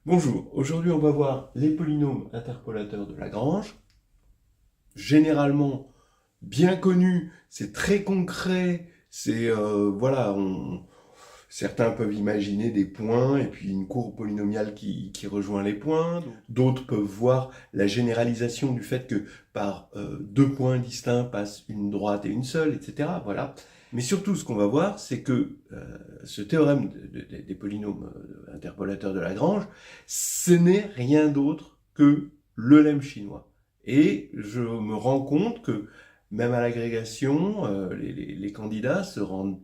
Bonjour, aujourd'hui on va voir les polynômes interpolateurs de Lagrange. Généralement bien connus, c'est très concret, certains peuvent imaginer des points et puis une courbe polynomiale qui rejoint les points. D'autres peuvent voir la généralisation du fait que par deux points distincts passent une droite et une seule, etc. Voilà. Mais surtout, ce qu'on va voir, c'est que ce théorème des polynômes interpolateurs de Lagrange, ce n'est rien d'autre que le lemme chinois. Et je me rends compte que même à l'agrégation, les candidats se rendent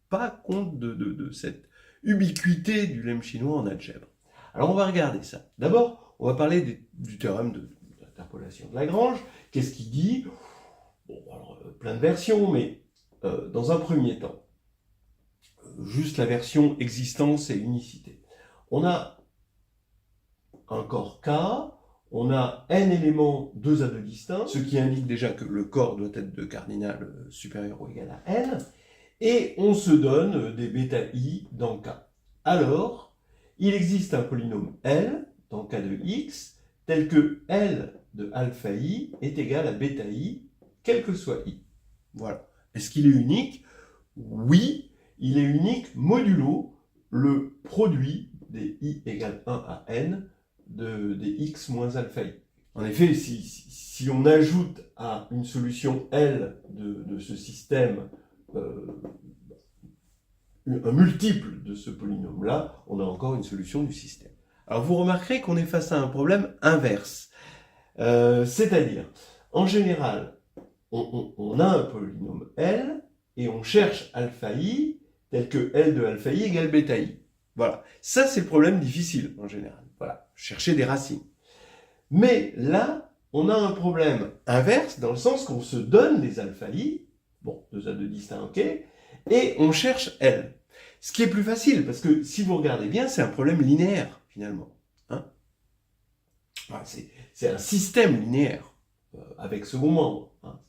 pas compte de cette ubiquité du lemme chinois en algèbre. Alors on va regarder ça. D'abord, on va parler du théorème d'interpolation de Lagrange. Qu'est-ce qu'il dit? Bon, alors, plein de versions, mais dans un premier temps, juste la version existence et unicité. On a un corps K, on a n éléments 2 à 2 distincts, ce qui indique déjà que le corps doit être de cardinal supérieur ou égal à n, et on se donne des bêta i dans K. Alors, il existe un polynôme L dans K de x, tel que L de alpha i est égal à bêta i, quel que soit i. Voilà. Est-ce qu'il est unique? Oui, il est unique modulo le produit des i égale 1 à n des x moins alpha i. En effet, si on ajoute à une solution L de ce système un multiple de ce polynôme-là, on a encore une solution du système. Alors vous remarquerez qu'on est face à un problème inverse. C'est-à-dire, en général, on a un polynôme L et on cherche alpha i tel que L de alpha i égale bêta i. Voilà. Ça, c'est le problème difficile en général. Voilà. Chercher des racines. Mais là, on a un problème inverse dans le sens qu'on se donne des alpha i, bon, 2 à 2 distincts, ok, et on cherche L. Ce qui est plus facile, parce que si vous regardez bien, c'est un problème linéaire, finalement. Hein, c'est un système linéaire, avec second membre. Hein,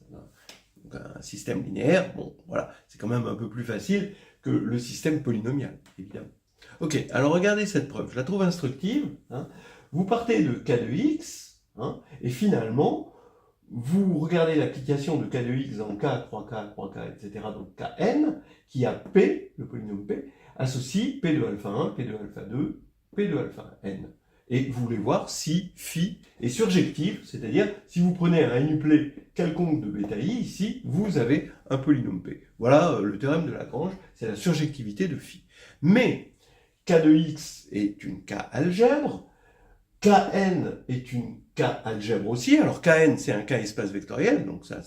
donc un système linéaire, bon, voilà, c'est quand même un peu plus facile que le système polynomial, évidemment. Ok, alors regardez cette preuve, je la trouve instructive. Hein. Vous partez de k de x, hein, et finalement, vous regardez l'application de k de x dans k, 3k, 3k, etc., donc kn, qui a p, le polynôme p, associe p de alpha 1, p de alpha 2, p de alpha n. Et vous voulez voir si phi est surjectif, c'est-à-dire si vous prenez un nuplet quelconque de bêta i, ici, vous avez un polynôme p. Voilà le théorème de Lagrange, c'est la surjectivité de phi. Mais k de x est une k-algèbre, Kn est une K-algèbre aussi. Alors Kn, c'est un K-espace vectoriel, donc ça,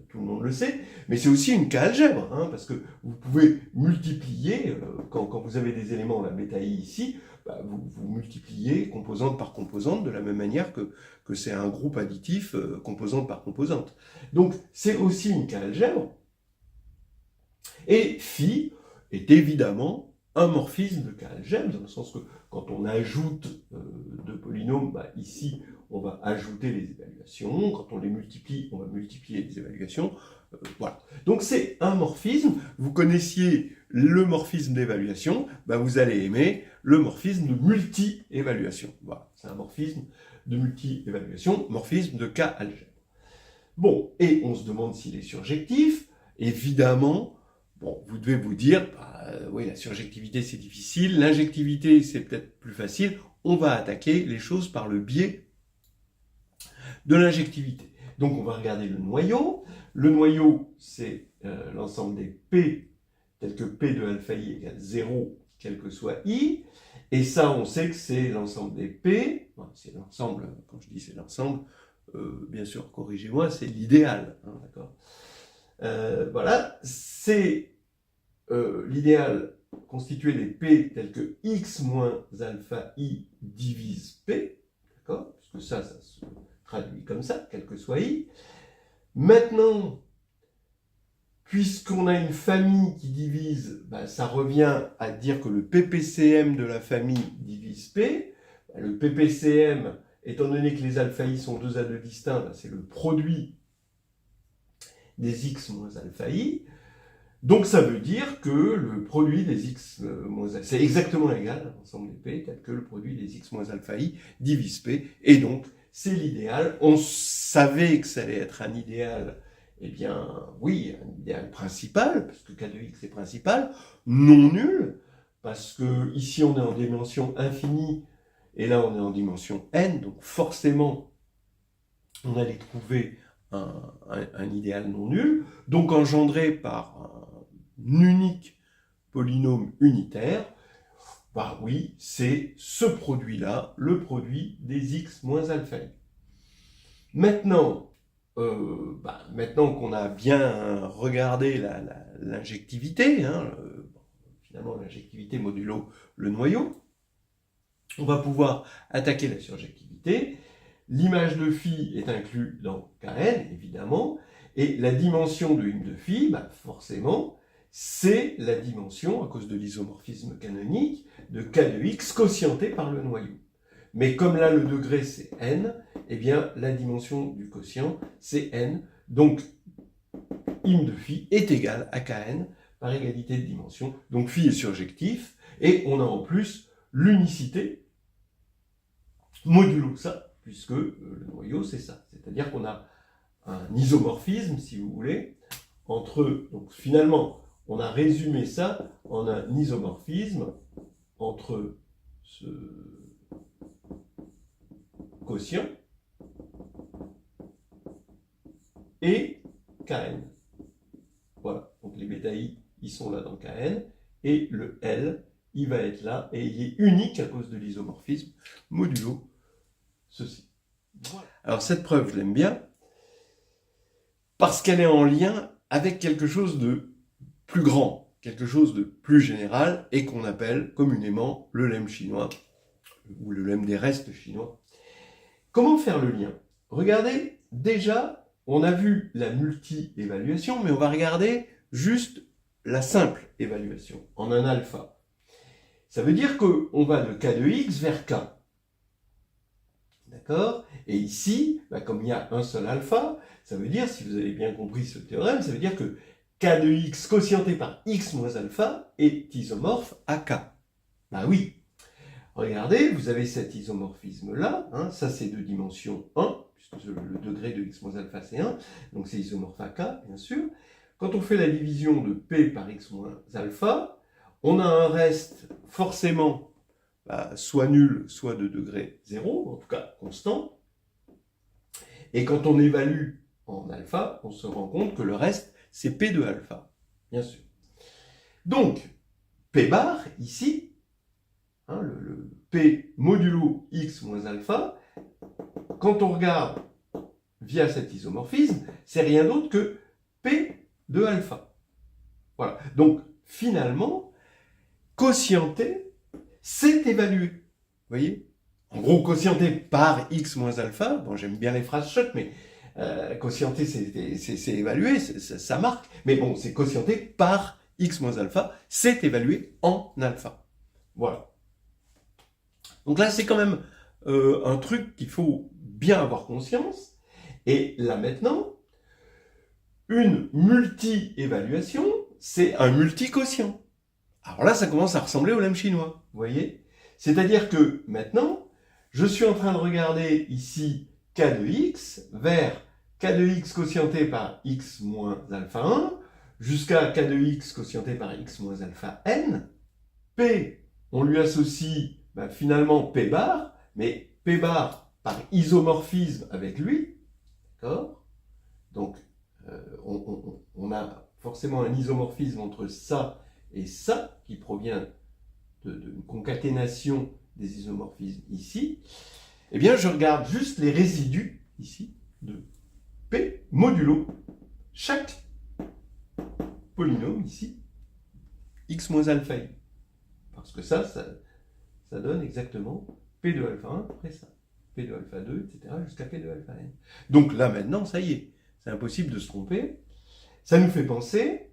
tout le monde le sait, mais c'est aussi une K-algèbre, hein, parce que vous pouvez multiplier, quand vous avez des éléments, la bêta i ici, bah, vous multipliez composante par composante de la même manière que c'est un groupe additif, composante par composante. Donc c'est aussi une K-algèbre, et phi est évidemment un morphisme de K-algèbre, dans le sens que quand on ajoute deux polynômes, bah, ici, on va ajouter les évaluations. Quand on les multiplie, on va multiplier les évaluations. Voilà. Donc c'est un morphisme. Vous connaissiez le morphisme d'évaluation, bah, vous allez aimer le morphisme de multi-évaluation. Voilà. C'est un morphisme de multi-évaluation, morphisme de K-algèbre. Bon, et on se demande s'il est surjectif. Évidemment, bon, vous devez vous dire, bah, oui, la surjectivité c'est difficile, l'injectivité c'est peut-être plus facile, on va attaquer les choses par le biais de l'injectivité. Donc on va regarder le noyau. Le noyau, c'est l'ensemble des P, tel que P de alpha i égale 0, quel que soit i. Et ça, on sait que c'est l'ensemble des P, enfin, c'est l'ensemble, quand je dis c'est l'ensemble, bien sûr, corrigez-moi, c'est l'idéal, hein, d'accord. Voilà, c'est l'idéal constitué des P tels que x moins alpha i divise P, d'accord, puisque ça se traduit comme ça, quel que soit i. Maintenant, puisqu'on a une famille qui divise, bah, ça revient à dire que le PPCM de la famille divise P. Bah, le PPCM, étant donné que les alpha i sont 2 à 2 distincts, bah, c'est le produit des x moins alpha i. Donc ça veut dire que le produit des x moins alpha, c'est exactement égal à l'ensemble des p, tel que le produit des x moins alpha i divise p, et donc c'est l'idéal. On savait que ça allait être un idéal, eh bien oui, un idéal principal, parce que k de x est principal, non nul, parce que ici on est en dimension infinie, et là on est en dimension n, donc forcément on allait trouver un idéal non nul, donc engendré par un unique polynôme unitaire, bah oui, c'est ce produit-là, le produit des x moins alpha i. Maintenant, maintenant qu'on a bien regardé l'injectivité, finalement l'injectivité modulo le noyau, on va pouvoir attaquer la surjectivité. L'image de phi est inclue dans Kn, évidemment, et la dimension de une de phi, forcément, c'est la dimension, à cause de l'isomorphisme canonique, de k de x quotienté par le noyau. Mais comme là, le degré, c'est n, eh bien, la dimension du quotient, c'est n. Donc, im de phi est égal à kn par égalité de dimension. Donc, phi est surjectif, et on a en plus l'unicité modulo ça, puisque le noyau, c'est ça. C'est-à-dire qu'on a un isomorphisme, si vous voulez, entre... Donc, finalement, on a résumé ça en un isomorphisme entre ce quotient et Kn. Voilà, donc les bêta i, ils sont là dans Kn, et le L, il va être là, et il est unique à cause de l'isomorphisme modulo ceci. Voilà. Alors cette preuve, je l'aime bien, parce qu'elle est en lien avec quelque chose de plus grand, quelque chose de plus général, et qu'on appelle communément le lemme chinois, ou le lemme des restes chinois. Comment faire le lien? Regardez, déjà, on a vu la multi-évaluation, mais on va regarder juste la simple évaluation, en un alpha. Ça veut dire qu'on va de k de x vers k. D'accord? Et ici, comme il y a un seul alpha, ça veut dire, si vous avez bien compris ce théorème, ça veut dire que k de x quotienté par x moins alpha est isomorphe à k. Bah oui. Regardez, vous avez cet isomorphisme-là, ça c'est de dimension 1, puisque le degré de x moins alpha c'est 1, donc c'est isomorphe à k, bien sûr. Quand on fait la division de p par x moins alpha, on a un reste forcément soit nul, soit de degré 0, en tout cas constant. Et quand on évalue en alpha, on se rend compte que le reste, c'est p de alpha, bien sûr. Donc, p bar, ici, le p modulo x moins alpha, quand on regarde via cet isomorphisme, c'est rien d'autre que p de alpha. Voilà. Donc, finalement, quotienté, c'est évalué. Vous voyez? En gros, quotienté par x moins alpha, bon, j'aime bien les phrases choc, mais quotienté, c'est évalué, ça marque. Mais bon, c'est quotienté par x moins alpha, c'est évalué en alpha. Voilà. Donc là, c'est quand même un truc qu'il faut bien avoir conscience. Et là, maintenant, une multi-évaluation, c'est un multi-quotient. Alors là, ça commence à ressembler au lemme chinois, vous voyez? C'est-à-dire que maintenant, je suis en train de regarder ici k de x vers k de x quotienté par x moins alpha 1 jusqu'à k de x quotienté par x moins alpha n. P, on lui associe finalement p bar, mais p bar par isomorphisme avec lui, d'accord? Donc, on a forcément un isomorphisme entre ça et ça, qui provient d'une concaténation des isomorphismes ici. Eh bien, je regarde juste les résidus, ici, de P modulo chaque polynôme, ici, x moins alpha i. Parce que ça donne exactement P de alpha 1 après ça. P de alpha 2, etc., jusqu'à P de alpha n. Donc là, maintenant, ça y est, c'est impossible de se tromper. Ça nous fait penser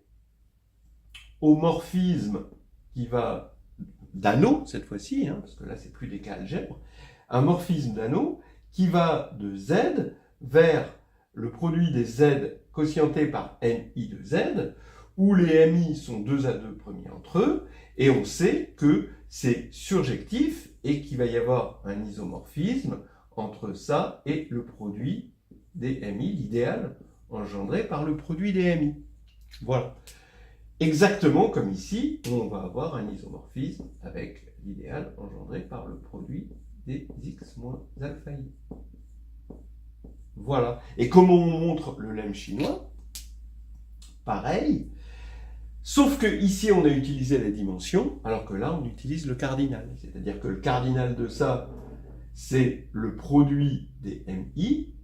au morphisme qui va d'anneau, cette fois-ci, parce que là, c'est plus des cas algèbres, un morphisme d'anneau qui va de z vers le produit des z quotienté par ni de z, où les MI sont 2 à 2 premiers entre eux, et on sait que c'est surjectif et qu'il va y avoir un isomorphisme entre ça et le produit des MI, l'idéal engendré par le produit des MI. Voilà. Exactement comme ici, on va avoir un isomorphisme avec l'idéal engendré par le produit des x moins alpha i. Voilà. Et comment on montre le lemme chinois? Pareil. Sauf que ici, on a utilisé la dimension, alors que là, on utilise le cardinal. C'est-à-dire que le cardinal de ça, c'est le produit des MI,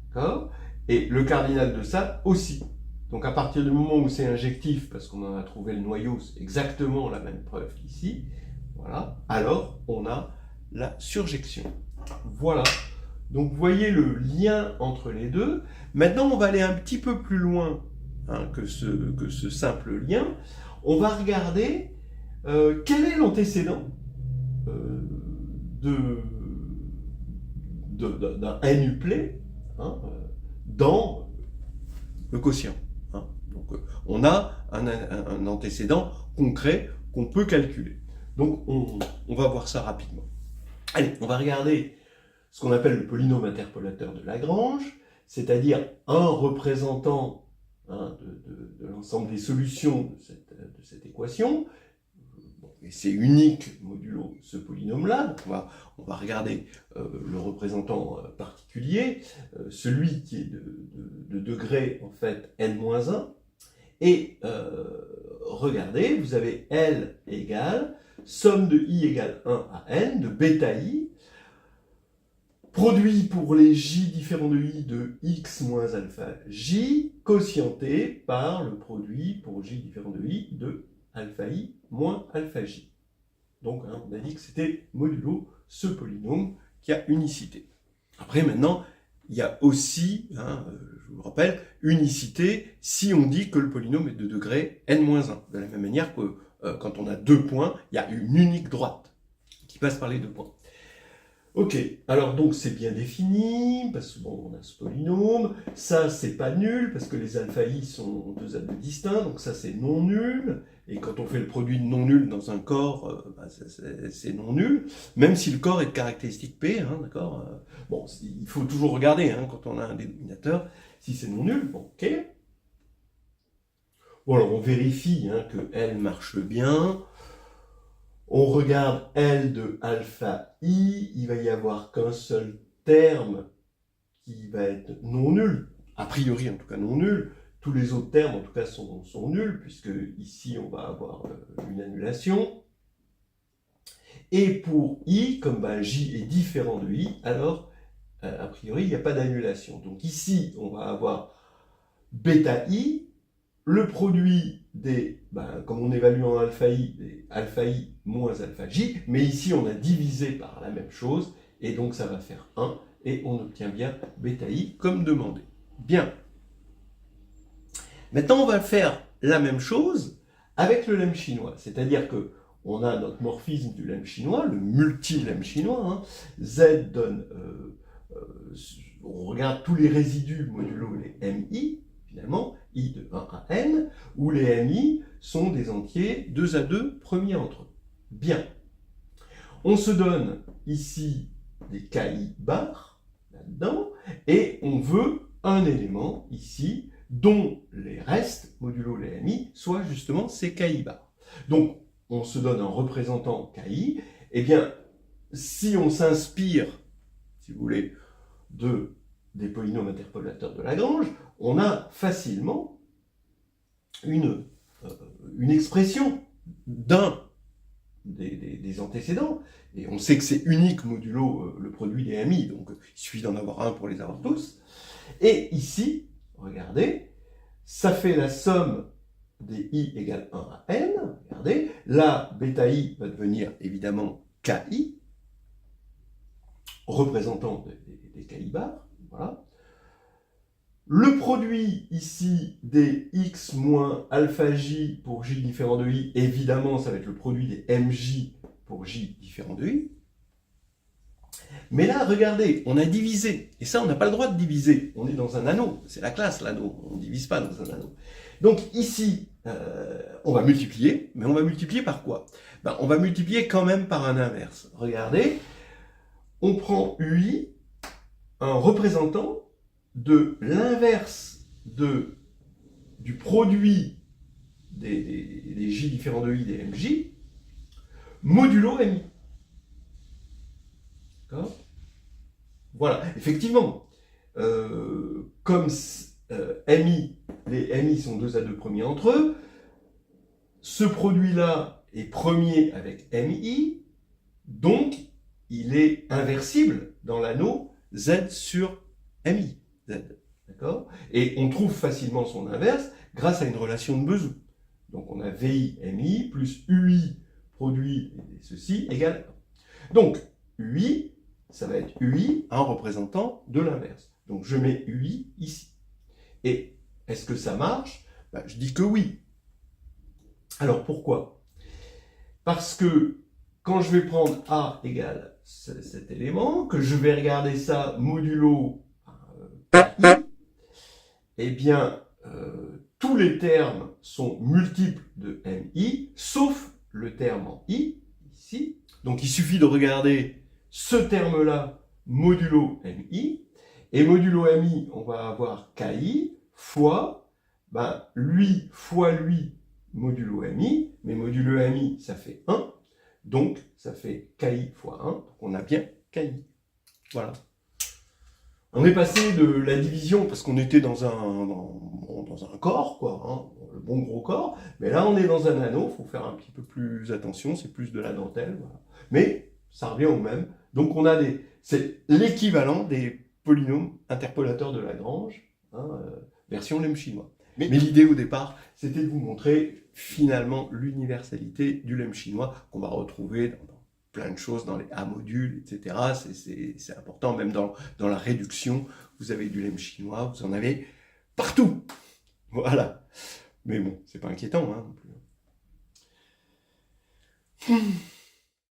d'accord? Et le cardinal de ça aussi. Donc à partir du moment où c'est injectif, parce qu'on en a trouvé le noyau, c'est exactement la même preuve qu'ici, voilà, alors on a la surjection. Voilà. Donc vous voyez le lien entre les deux. Maintenant, on va aller un petit peu plus loin que ce simple lien. On va regarder quel est l'antécédent d'un n-uplet dans le quotient. Donc on a un antécédent concret qu'on peut calculer. Donc on va voir ça rapidement. Allez, on va regarder ce qu'on appelle le polynôme interpolateur de Lagrange, c'est-à-dire un représentant de l'ensemble des solutions de cette équation. Et c'est unique modulo ce polynôme-là. On va regarder le représentant particulier, celui qui est de degré en fait n-1. Et regardez, vous avez L égale somme de i égale 1 à n de bêta i, produit pour les j différents de i de x moins alpha j, quotienté par le produit pour j différents de i de alpha i moins alpha j. Donc on a dit que c'était modulo ce polynôme qui a unicité. Après maintenant, il y a aussi, je vous rappelle, unicité si on dit que le polynôme est de degré n-1. De la même manière que quand on a 2 points, il y a une unique droite qui passe par les 2 points. Ok, alors donc c'est bien défini, parce que bon, on a ce polynôme, ça c'est pas nul, parce que les alpha i sont 2 à 2 distincts, donc ça c'est non nul, et quand on fait le produit de non nul dans un corps, c'est non nul, même si le corps est de caractéristique P, d'accord. Bon, il faut toujours regarder, quand on a un dénominateur, si c'est non nul, bon, ok. Bon alors on vérifie que L marche bien. On regarde L de alpha i, il va y avoir qu'un seul terme qui va être non nul, a priori en tout cas non nul. Tous les autres termes en tout cas sont nuls, puisque ici on va avoir une annulation. Et pour i, comme j est différent de i, alors a priori il n'y a pas d'annulation. Donc ici on va avoir bêta i, le produit des, comme on évalue en alpha i, des alpha i moins alpha j, mais ici on a divisé par la même chose, et donc ça va faire 1, et on obtient bien bêta i comme demandé. Bien. Maintenant on va faire la même chose avec le lemme chinois, c'est-à-dire que on a notre morphisme du lemme chinois, le multi-lemme chinois, Z donne, on regarde tous les résidus modulo les MI, finalement, i de 1 à n, où les MI sont des entiers 2 à 2 premiers entre eux. Bien. On se donne ici des KI bar, là-dedans, et on veut un élément ici dont les restes, modulo les MI, soient justement ces KI bar. Donc, on se donne un représentant KI, et bien, si on s'inspire, si vous voulez, des polynômes interpolateurs de Lagrange, on a facilement une expression d'un des antécédents, et on sait que c'est unique modulo le produit des MI, donc il suffit d'en avoir un pour les avoir tous. Et ici, regardez, ça fait la somme des i égale 1 à n, regardez, là, bêta i va devenir évidemment ki, représentant des ki bar, voilà. Le produit ici des x moins alpha j pour j différent de i, évidemment, ça va être le produit des mj pour j différent de i. Mais là, regardez, on a divisé. Et ça, on n'a pas le droit de diviser. On est dans un anneau. C'est la classe, l'anneau. On ne divise pas dans un anneau. Donc ici, on va multiplier, mais on va multiplier par quoi? Ben, on va multiplier quand même par un inverse. Regardez, on prend UI, un représentant de l'inverse du produit des J différents de I des MJ, modulo MI. D'accord? Voilà, effectivement, comme MI, les MI sont 2 à 2 premiers entre eux, ce produit-là est premier avec MI, donc il est inversible dans l'anneau Z sur MI. Z. D'accord? Et on trouve facilement son inverse grâce à une relation de Bezout. Donc on a VI MI plus UI produit ceci égale 1. Donc UI, ça va être UI en représentant de l'inverse. Donc je mets UI ici. Et est-ce que ça marche? Ben, je dis que oui. Alors pourquoi? Parce que quand je vais prendre A égale cet élément, que je vais regarder ça modulo KI, eh bien, tous les termes sont multiples de MI, sauf le terme en I, ici. Donc il suffit de regarder ce terme-là modulo MI, et modulo MI, on va avoir KI fois, ben, lui fois lui modulo MI, mais modulo MI, ça fait 1, donc ça fait KI fois 1, donc on a bien KI. Voilà. On est passé de la division, parce qu'on était dans un corps, quoi, hein, le bon gros corps, mais là on est dans un anneau, il faut faire un petit peu plus attention, c'est plus de la dentelle, voilà. Mais ça revient au même. Donc on a c'est l'équivalent des polynômes interpolateurs de Lagrange, hein, version lemme chinois. Mais l'idée au départ, c'était de vous montrer finalement l'universalité du lemme chinois qu'on va retrouver dans plein de choses dans les A modules, etc. C'est important, même dans la réduction, vous avez du lemme chinois, vous en avez partout. Voilà. Mais bon, c'est pas inquiétant, hein, non plus.